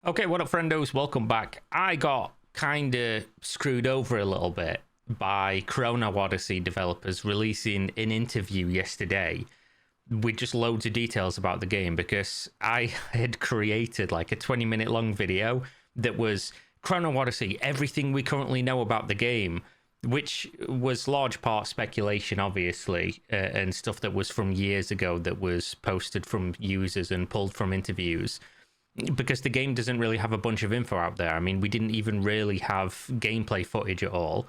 Okay, what up, friendos? Welcome back. I got kind of screwed over a little bit by Chrono Odyssey developers releasing an interview yesterday with just loads of details about the game because I had created like a 20-minute long video that was Chrono Odyssey, everything we currently know about the game, which was large part speculation, obviously, and stuff that was from years ago that was posted from users and pulled from interviews. Because the game doesn't really have a bunch of info out there. I mean, we didn't even really have gameplay footage at all.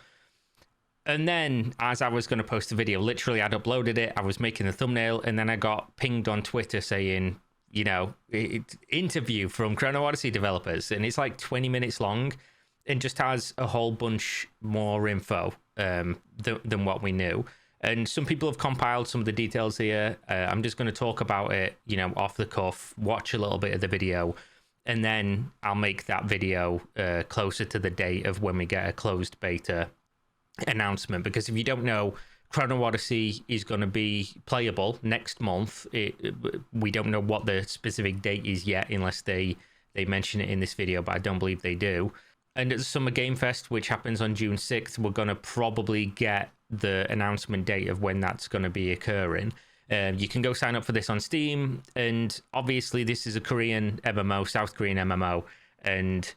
And then, as I was going to post the video, literally I'd uploaded it, I was making the thumbnail, and then I got pinged on Twitter saying, you know, interview from Chrono Odyssey developers. And it's like 20 minutes long and just has a whole bunch more info than what we knew. And some people have compiled some of the details here. I'm just going to talk about it, you know, off the cuff, watch a little bit of the video, and then I'll make that video closer to the date of when we get a closed beta announcement. Because if you don't know, Chrono Odyssey is going to be playable next month. We don't know what the specific date is yet, unless they mention it in this video, but I don't believe they do. And at the Summer Game Fest, which happens on June 6th, we're going to probably get the announcement date of when that's going to be occurring. You can go sign up for this on Steam, and obviously this is a Korean MMO, South Korean MMO, and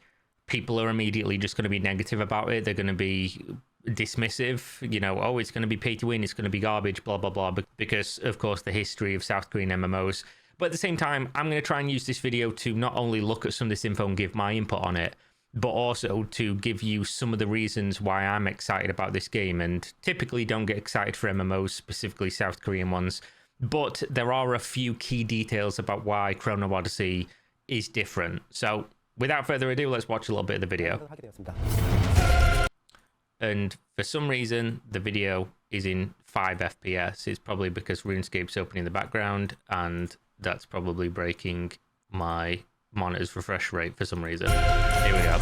people are immediately just going to be negative about it. They're going to be dismissive, you know, oh, it's going to be pay to win, it's going to be garbage, blah, blah, blah, because, of course, the history of South Korean MMOs. But at the same time, I'm going to try and use this video to not only look at some of this info and give my input on it, but also to give you some of the reasons why I'm excited about this game. And typically don't get excited for MMOs, specifically South Korean ones, but there are a few key details about why Chrono Odyssey is different. So without further ado, let's watch a little bit of the video. And for some reason, the video is in 5 FPS. It's probably because RuneScape's open in the background, and that's probably breaking my monitor's refresh rate for some reason. Here we go.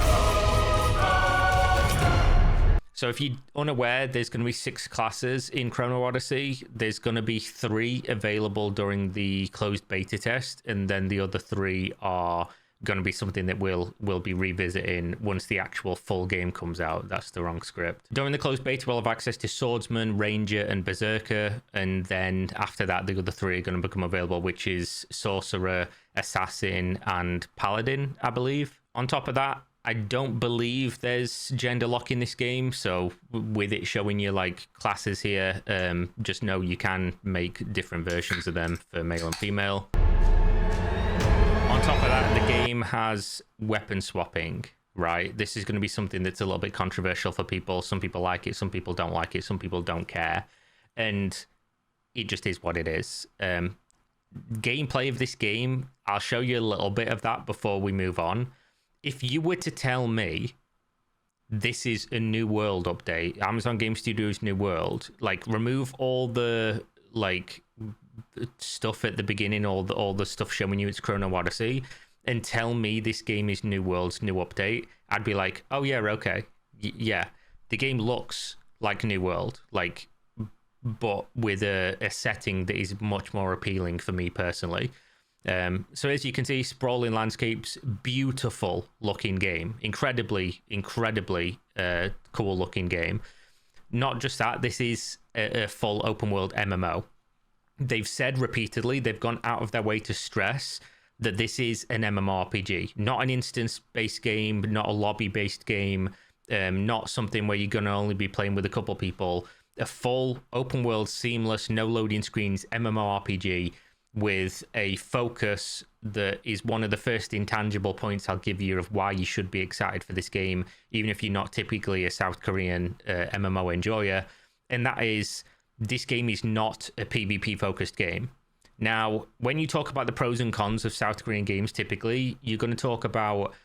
So if you're unaware, there's going to be 6 classes in Chrono Odyssey. There's going to be 3 available during the closed beta test, and then the other 3 are going to be something that we'll be revisiting once the actual full game comes out. That's the wrong script. During the closed beta, we'll have access to Swordsman, Ranger, and Berserker, and then after that, the other 3 are going to become available, which is Sorcerer, Assassin, and Paladin, I believe. On top of that, I don't believe there's gender lock in this game, so with it showing you like classes here, just know you can make different versions of them for male and female. On top of that, the game has weapon swapping, right? This is going to be something that's a little bit controversial for people. Some people like it, some people don't like it, some people don't care, and it just is what it is. Gameplay of this game, I'll show you a little bit of that before we move on. If you were to tell me this is a New World update, Amazon Game Studios New World, like remove all the like stuff at the beginning, all the stuff showing you it's Chrono Odyssey, and tell me this game is New World's new update, I'd be like, oh yeah, okay, yeah, the game looks like New World, like, but with a setting that is much more appealing for me personally. So as you can see, sprawling landscapes, beautiful looking game, incredibly cool looking game. Not just that, this is a full open world MMO. They've said repeatedly, they've gone out of their way to stress that this is an MMORPG, not an instance-based game, not a lobby-based game, not something where you're going to only be playing with a couple people. A full open world, seamless, no loading screens MMORPG with a focus that is one of the first intangible points I'll give you of why you should be excited for this game, even if you're not typically a South Korean MMO enjoyer, and that is, this game is not a PvP focused game. Now, when you talk about the pros and cons of South Korean games, typically you're going to talk about,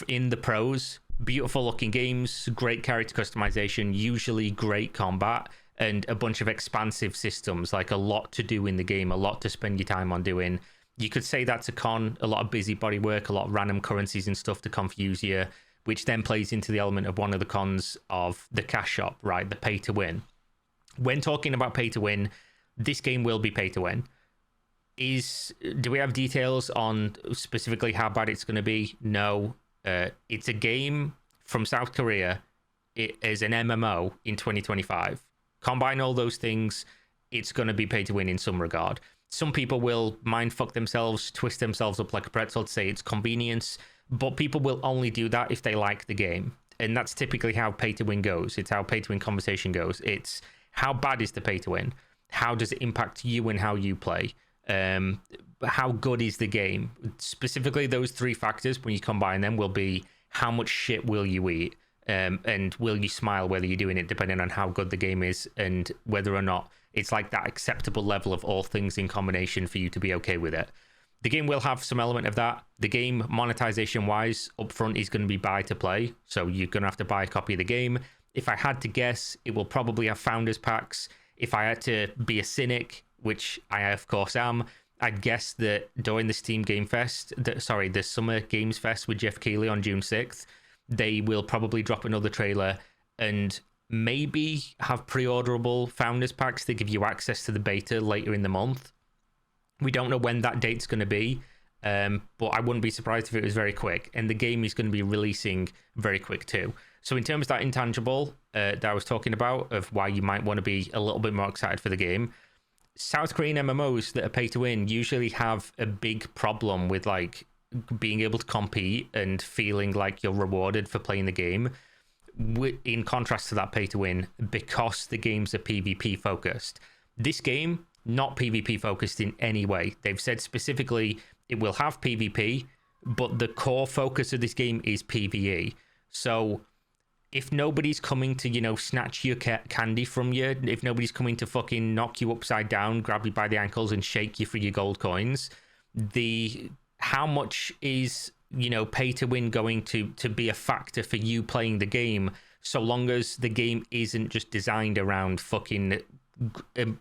in the pros, beautiful looking games, great character customization, usually great combat, and a bunch of expansive systems, like a lot to do in the game, a lot to spend your time on doing. You could say that's a con, a lot of busybody work, a lot of random currencies and stuff to confuse you, which then plays into the element of one of the cons of the cash shop, right? The pay to win. When talking about pay to win, this game will be pay to win. Do we have details on specifically how bad it's going to be? No. It's a game from South Korea. It is an MMO in 2025. Combine all those things, it's going to be pay to win in some regard. Some people will mindfuck themselves, twist themselves up like a pretzel to say it's convenience, but people will only do that if they like the game. And that's typically how pay to win goes. It's how pay to win conversation goes. It's how bad is the pay to win? How does it impact you and how you play? How good is the game? Specifically, those three factors, when you combine them, will be how much shit will you eat? And will you smile whether you're doing it, depending on how good the game is and whether or not it's like that acceptable level of all things in combination for you to be okay with it. The game will have some element of that. The game, monetization wise, upfront is going to be buy to play, so you're going to have to buy a copy of the game. If I had to guess, it will probably have founders packs. If I had to be a cynic, which I of course am, I'd guess that during the Steam Game Fest, the Summer Games Fest with Jeff Keighley on June 6th, they will probably drop another trailer and maybe have pre-orderable founders packs that give you access to the beta later in the month. We don't know when that date's going to be, but I wouldn't be surprised if it was very quick. And the game is going to be releasing very quick too. So in terms of that intangible that I was talking about, of why you might want to be a little bit more excited for the game, South Korean MMOs that are pay to win usually have a big problem with like being able to compete and feeling like you're rewarded for playing the game, in contrast to that pay to win, because the games are PvP focused. This game, not PvP focused in any way. They've said specifically it will have PvP, but the core focus of this game is PvE. So if nobody's coming to, snatch your candy from you, if nobody's coming to fucking knock you upside down, grab you by the ankles and shake you for your gold coins, how much is pay to win going to be a factor for you playing the game, so long as the game isn't just designed around fucking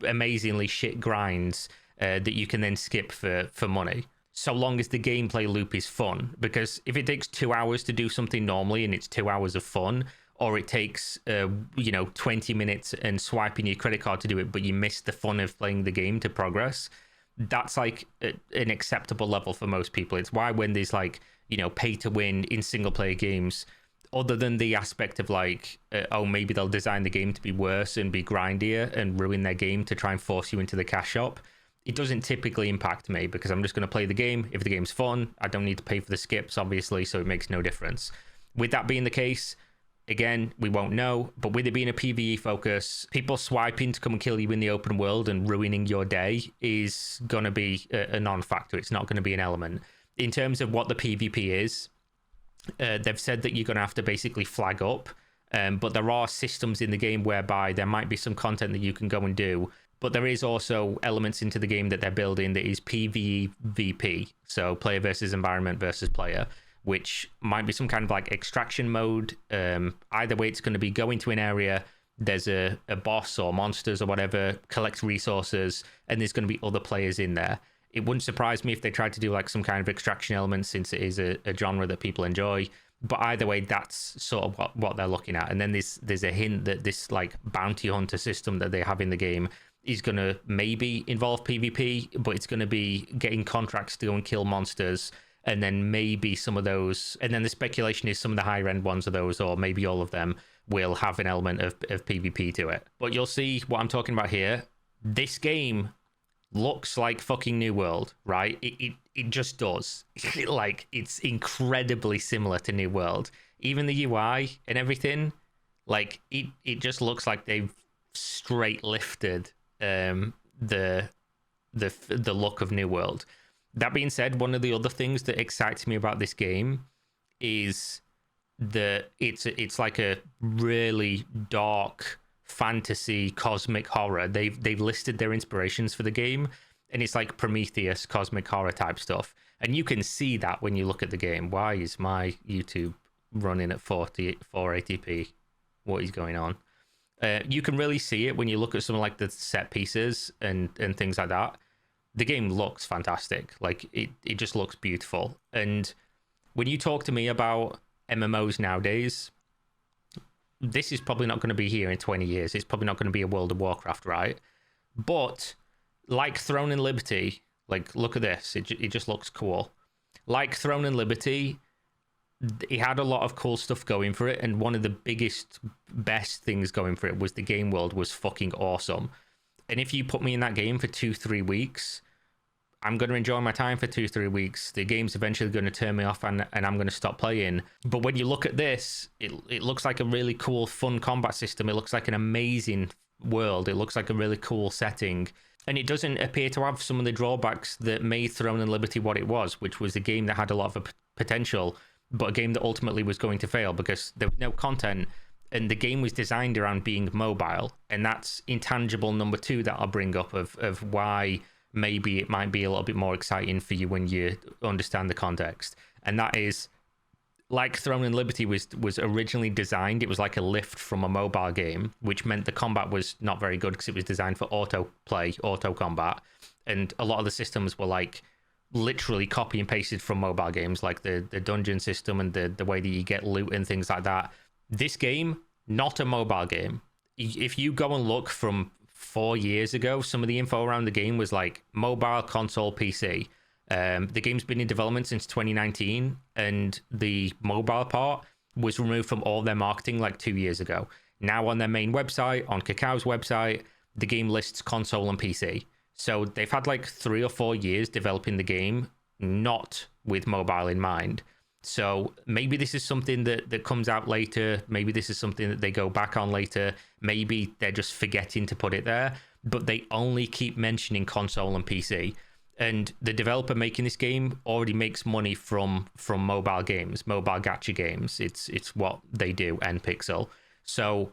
amazingly shit grinds that you can then skip for money, so long as the gameplay loop is fun. Because if it takes 2 hours to do something normally and it's 2 hours of fun, or it takes 20 minutes and swiping your credit card to do it, but you miss the fun of playing the game to progress, that's like an acceptable level for most people. It's why when there's like pay to win in single player games, other than the aspect of like maybe they'll design the game to be worse and be grindier and ruin their game to try and force you into the cash shop, it doesn't typically impact me, because I'm just going to play the game. If the game's fun, I don't need to pay for the skips, obviously, so it makes no difference. With that being the case, again, we won't know, but with it being a PvE focus, people swiping to come and kill you in the open world and ruining your day is going to be a non-factor. It's not going to be an element. In terms of what the PvP is, they've said that you're going to have to basically flag up, but there are systems in the game whereby there might be some content that you can go and do, but there is also elements into the game that they're building that is PvEVP, so player versus environment versus player, which might be some kind of like extraction mode. Either way, it's going to be go into an area, there's a boss or monsters or whatever, collect resources, and there's going to be other players in there. It wouldn't surprise me if they tried to do like some kind of extraction element, since it is a genre that people enjoy. But either way, that's sort of what they're looking at. And then there's a hint that this like bounty hunter system that they have in the game is going to maybe involve PvP, but it's going to be getting contracts to go and kill monsters. And then maybe some of those, and then the speculation is some of the higher end ones of those, or maybe all of them, will have an element of PvP to it. But you'll see what I'm talking about here. This game looks like fucking New World, right? It just does. Like, it's incredibly similar to New World. Even the UI and everything, like it just looks like they've straight lifted the look of New World. That being said, one of the other things that excites me about this game is that it's like a really dark fantasy cosmic horror. They've listed their inspirations for the game, and it's like Prometheus cosmic horror type stuff. And you can see that when you look at the game. Why is my YouTube running at 480p? What is going on? You can really see it when you look at some of like the set pieces and things like that. The game looks fantastic. Like it just looks beautiful. And when you talk to me about MMOs nowadays, this is probably not going to be here in 20 years. It's probably not going to be a World of Warcraft, right? But like Throne and Liberty, Like, look at this. It just looks cool. Like Throne and Liberty, it had a lot of cool stuff going for it, and one of the biggest, best things going for it was the game world was fucking awesome. And if you put me in that game for 2-3 weeks, I'm going to enjoy my time for 2-3 weeks. The game's eventually going to turn me off, and I'm going to stop playing. But when you look at this, it looks like a really cool, fun combat system. It looks like an amazing world. It looks like a really cool setting. And it doesn't appear to have some of the drawbacks that made Throne and Liberty what it was, which was a game that had a lot of potential, but a game that ultimately was going to fail because there was no content, and the game was designed around being mobile. And that's intangible number 2 that I'll bring up of why maybe it might be a little bit more exciting for you when you understand the context. And that is, like Throne and Liberty was originally designed, it was like a lift from a mobile game, which meant the combat was not very good because it was designed for auto play, auto combat, and a lot of the systems were like literally copy and pasted from mobile games, like the dungeon system and the way that you get loot and things like that. This game, not a mobile game. If you go and look from 4 years ago, some of the info around the game was like mobile, console, PC. The game's been in development since 2019, and the mobile part was removed from all their marketing like 2 years ago. Now on their main website, on Kakao's website, the game lists console and PC. So they've had like 3 or 4 years developing the game, not with mobile in mind. So maybe this is something that comes out later. Maybe this is something that they go back on later. Maybe they're just forgetting to put it there, but they only keep mentioning console and PC. And the developer making this game already makes money from mobile games, mobile gacha games. It's what they do, NPixel. So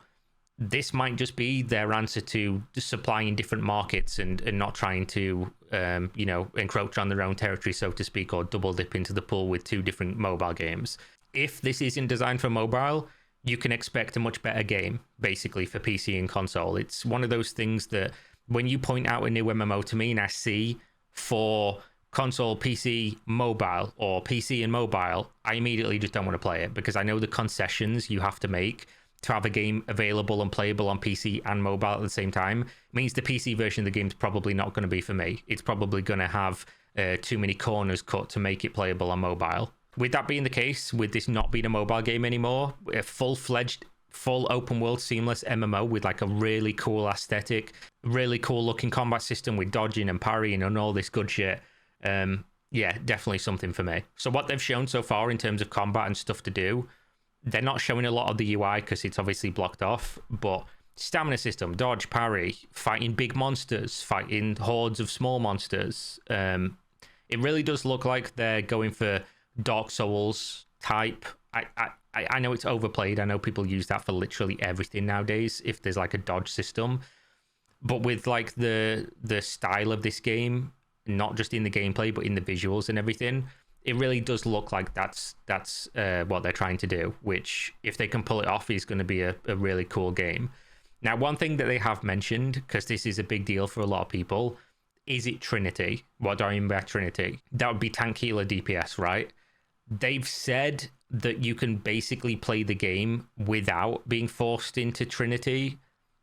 this might just be their answer to just supplying different markets and not trying to encroach on their own territory, so to speak, or double dip into the pool with 2 different mobile games. If this isn't designed for mobile, you can expect a much better game, basically, for PC and console. It's one of those things that when you point out a new MMO to me and I see for console, PC, mobile, or PC and mobile, I immediately just don't want to play it, because I know the concessions you have to make to have a game available and playable on PC and mobile at the same time means the PC version of the game's probably not going to be for me. It's probably going to have too many corners cut to make it playable on mobile. With that being the case, with this not being a mobile game anymore, a full-fledged, full open world seamless MMO with like a really cool aesthetic, really cool looking combat system with dodging and parrying and all this good shit. Yeah, definitely something for me. So what they've shown so far in terms of combat and stuff to do, they're not showing a lot of the UI because it's obviously blocked off, but stamina system, dodge, parry, fighting big monsters, fighting hordes of small monsters. It really does look like they're going for Dark Souls type. I know it's overplayed. I know people use that for literally everything nowadays if there's like a dodge system. But with like the style of this game, not just in the gameplay, but in the visuals and everything, it really does look like that's what they're trying to do, which if they can pull it off is going to be a really cool game. Now, one thing that they have mentioned, because this is a big deal for a lot of people, is it Trinity? What do I mean by Trinity? That would be tank, healer, DPS, right? They've said that you can basically play the game without being forced into Trinity,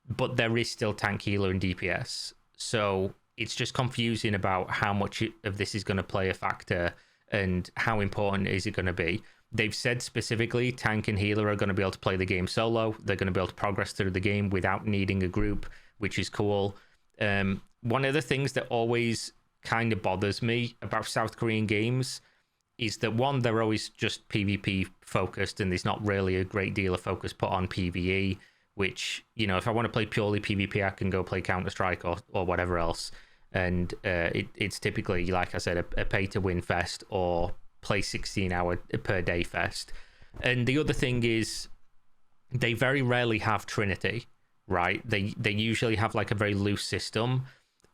but there is still tank, healer, and DPS. So it's just confusing about how much of this is going to play a factor and how important is it going to be. They've said specifically tank and healer are going to be able to play the game solo. They're going to be able to progress through the game without needing a group, which is cool. One of the things that always kind of bothers me about South Korean games is that, one, they're always just PvP focused and there's not really a great deal of focus put on PvE, which, you know, if I want to play purely PvP, I can go play Counter-Strike or whatever else. And it's typically, like I said, a pay-to-win fest or play 16-hour per day fest. And the other thing is they very rarely have Trinity, right? They usually have like a very loose system,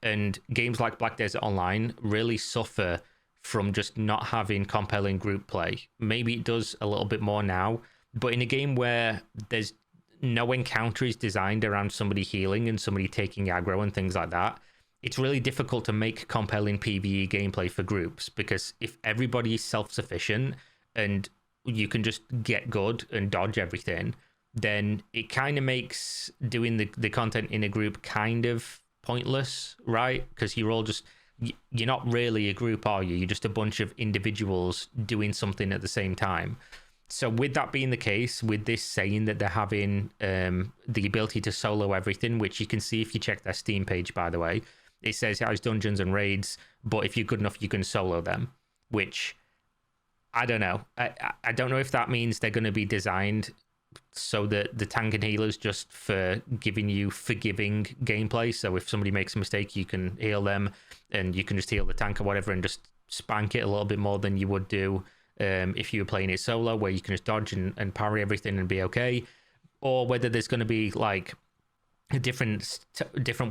and games like Black Desert Online really suffer from just not having compelling group play. Maybe it does a little bit more now, but in a game where there's no encounter is designed around somebody healing and somebody taking aggro and things like that, it's really difficult to make compelling PvE gameplay for groups, because if everybody is self-sufficient and you can just get good and dodge everything, then it kind of makes doing the content in a group kind of pointless, right? Because you're all just you're not really a group, are you? You're just a bunch of individuals doing something at the same time. So with that being the case, with this saying that they're having the ability to solo everything, which you can see if you check their Steam page, by the way, it says it has dungeons and raids, but if you're good enough, you can solo them, which I don't know. I don't know if that means they're going to be designed so that the tank and healers just for giving you forgiving gameplay. So if somebody makes a mistake, you can heal them and you can just heal the tank or whatever and just spank it a little bit more than you would do if you were playing it solo, where you can just dodge and parry everything and be okay. Or whether there's going to be like different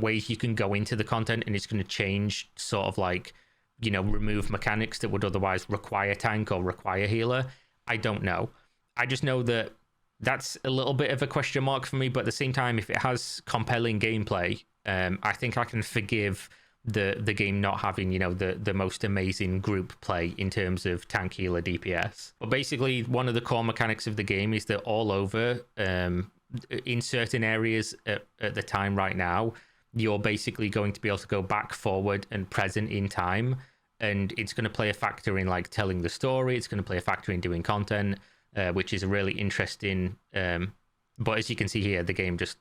ways you can go into the content and it's going to change sort of like, you know, remove mechanics that would otherwise require tank or require healer. I don't know. I just know that that's a little bit of a question mark for me, but at the same time, if it has compelling gameplay, I think I can forgive the game not having, you know, the most amazing group play in terms of tank, healer, DPS. But basically, one of the core mechanics of the game is that all over, in certain areas at the time right now, you're basically going to be able to go back, forward, and present in time, and it's going to play a factor in like telling the story. It's going to play a factor in doing content, which is a really interesting. But as you can see here, the game just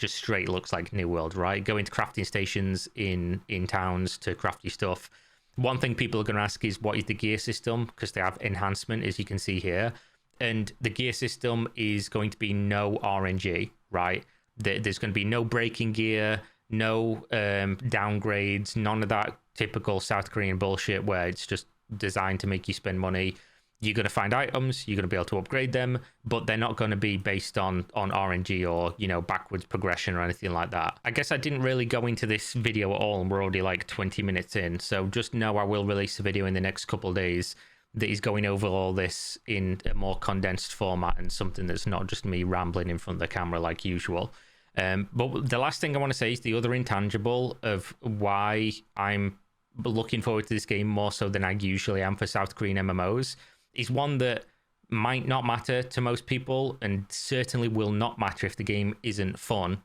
straight looks like New World, right? Go into crafting stations in towns to craft your stuff. One thing people are going to ask is what is the gear system, because they have enhancement, as you can see here, and the gear system is going to be no RNG, right? There's going to be no braking gear, no downgrades, none of that typical South Korean bullshit where it's just designed to make you spend money. You're going to find items, you're going to be able to upgrade them, but they're not going to be based on RNG or, you know, backwards progression or anything like that. I guess I didn't really go into this video at all, and we're already like 20 minutes in, so just know I will release a video in the next couple of days that is going over all this in a more condensed format and something that's not just me rambling in front of the camera like usual. But the last thing I want to say is the other intangible of why I'm looking forward to this game more so than I usually am for South Korean MMOs is one that might not matter to most people and certainly will not matter if the game isn't fun.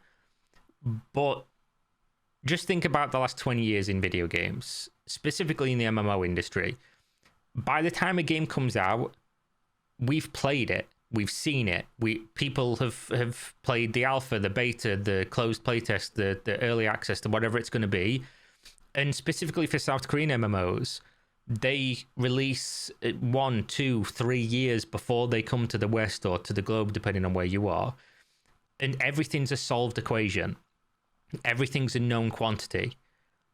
But just think about the last 20 years in video games, specifically in the MMO industry. By the time a game comes out, we've played it. We've seen it. People have played the alpha, the beta, the closed playtest, the early access, the whatever it's going to be. And specifically for South Korean MMOs, they release 1, 2, 3 years before they come to the West or to the globe, depending on where you are. And everything's a solved equation. Everything's a known quantity.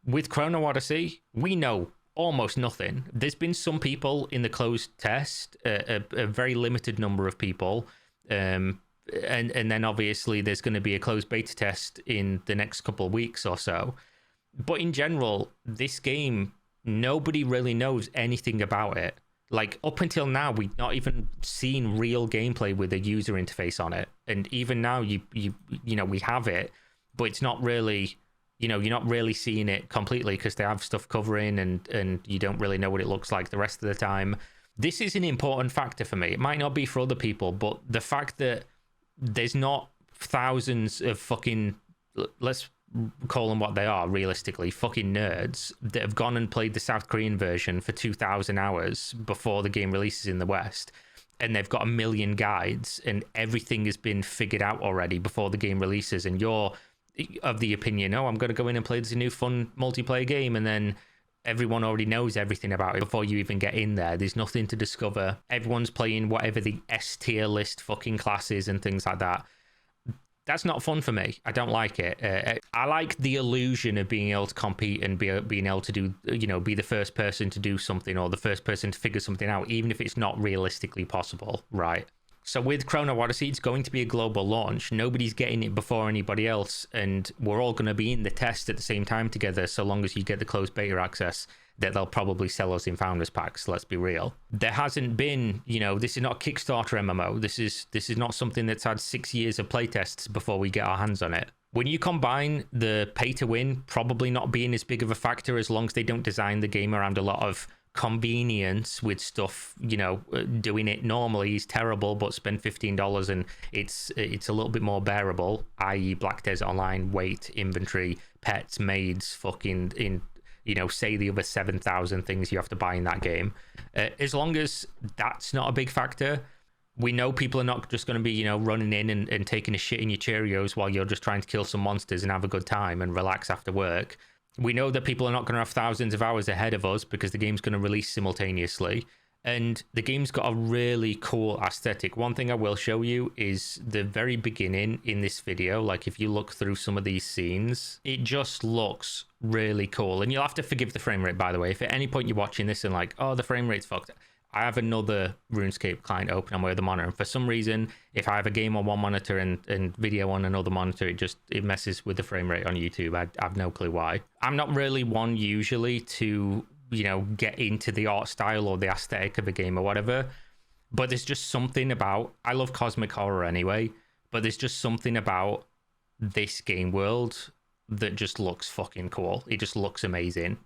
With Chrono Odyssey, we know almost nothing. There's been some people in the closed test, a very limited number of people, and then obviously there's going to be a closed beta test in the next couple of weeks or so. But in general, this game, nobody really knows anything about it. Like, up until now, we've not even seen real gameplay with a user interface on it. And even now, you know, we have it, but it's not really, you know, you're not really seeing it completely because they have stuff covering and you don't really know what it looks like the rest of the time. This is an important factor for me. It might not be for other people, but the fact that there's not thousands of fucking, let's call them what they are, realistically, fucking nerds that have gone and played the South Korean version for 2,000 hours before the game releases in the West, and they've got 1 million guides and everything has been figured out already before the game releases, and you're of the opinion, oh, I'm going to go in and play this new fun multiplayer game, and then everyone already knows everything about it before you even get in there. There's nothing to discover. Everyone's playing whatever the S tier list fucking classes and things like that. That's not fun for me. I don't like it. I like the illusion of being able to compete and being able to do, you know, be the first person to do something or the first person to figure something out, even if it's not realistically possible, right? So with Chrono Odyssey, it's going to be a global launch. Nobody's getting it before anybody else, and we're all going to be in the test at the same time together, so long as you get the closed beta access that they'll probably sell us in Founders Packs, let's be real. There hasn't been, you know, this is not a Kickstarter MMO. This is not something that's had 6 years of playtests before we get our hands on it. When you combine the pay to win probably not being as big of a factor, as long as they don't design the game around a lot of convenience with stuff, you know, doing it normally is terrible, but spend $15 and it's a little bit more bearable, i.e. Black Desert Online, weight, inventory, pets, maids, fucking in say the other 7,000 things you have to buy in that game. As long as that's not a big factor, we know people are not just going to be, running in and taking a shit in your Cheerios while you're just trying to kill some monsters and have a good time and relax after work. We know that people are not going to have thousands of hours ahead of us because the game's going to release simultaneously. And the game's got a really cool aesthetic. One thing I will show you is the very beginning in this video. Like, if you look through some of these scenes, it just looks really cool. And you'll have to forgive the frame rate, by the way. If at any point you're watching this and like, oh, the frame rate's fucked, I have another RuneScape client open on my other monitor. And for some reason, if I have a game on one monitor and video on another monitor, it messes with the frame rate on YouTube. I have no clue why. I'm not really one usually to get into the art style or the aesthetic of a game or whatever, but there's just something about, I love cosmic horror anyway, but there's just something about this game world that just looks fucking cool. It just looks amazing.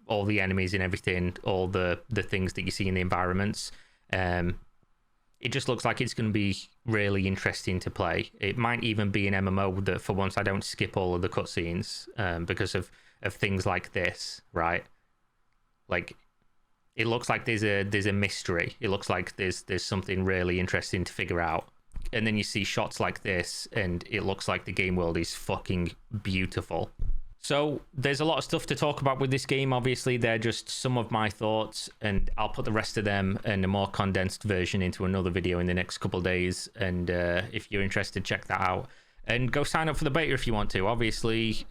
All the enemies and everything, all the things that you see in the environments, it just looks like it's going to be really interesting to play. It might even be an MMO that for once I don't skip all of the cutscenes because of things like this, right? Like, it looks like there's a mystery. It looks like there's something really interesting to figure out. And then you see shots like this, and it looks like the game world is fucking beautiful. So there's a lot of stuff to talk about with this game. Obviously, they're just some of my thoughts, and I'll put the rest of them in a more condensed version into another video in the next couple of days. And if you're interested, check that out. And go sign up for the beta if you want to. Obviously,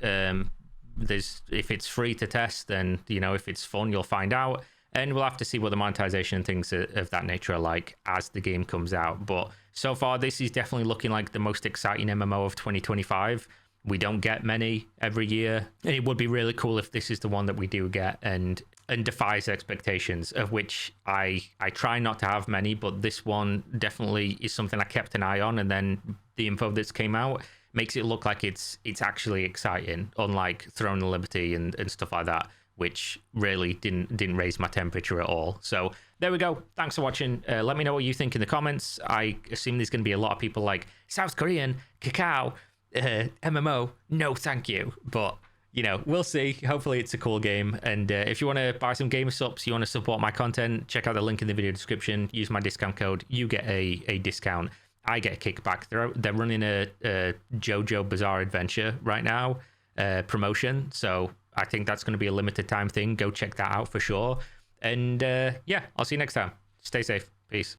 if it's free to test, then if it's fun, you'll find out, and we'll have to see what the monetization and things of that nature are like as the game comes out. But so far, this is definitely looking like the most exciting MMO of 2025. We don't get many every year, and it would be really cool if this is the one that we do get and defies expectations, of which I try not to have many, but this one definitely is something I kept an eye on, and then the info that's came out makes it look like it's actually exciting, unlike Throne of Liberty and stuff like that, which really didn't raise my temperature at all. So there we go. Thanks for watching. Let me know what you think in the comments. I assume there's going to be a lot of people like, South Korean, cacao, MMO, no thank you. But, we'll see. Hopefully it's a cool game. And if you want to buy some gamer subs, you want to support my content, check out the link in the video description. Use my discount code. You get a discount. I get a kickback. They're running a JoJo Bizarre Adventure right now, promotion. So I think that's going to be a limited time thing. Go check that out for sure. And yeah, I'll see you next time. Stay safe. Peace.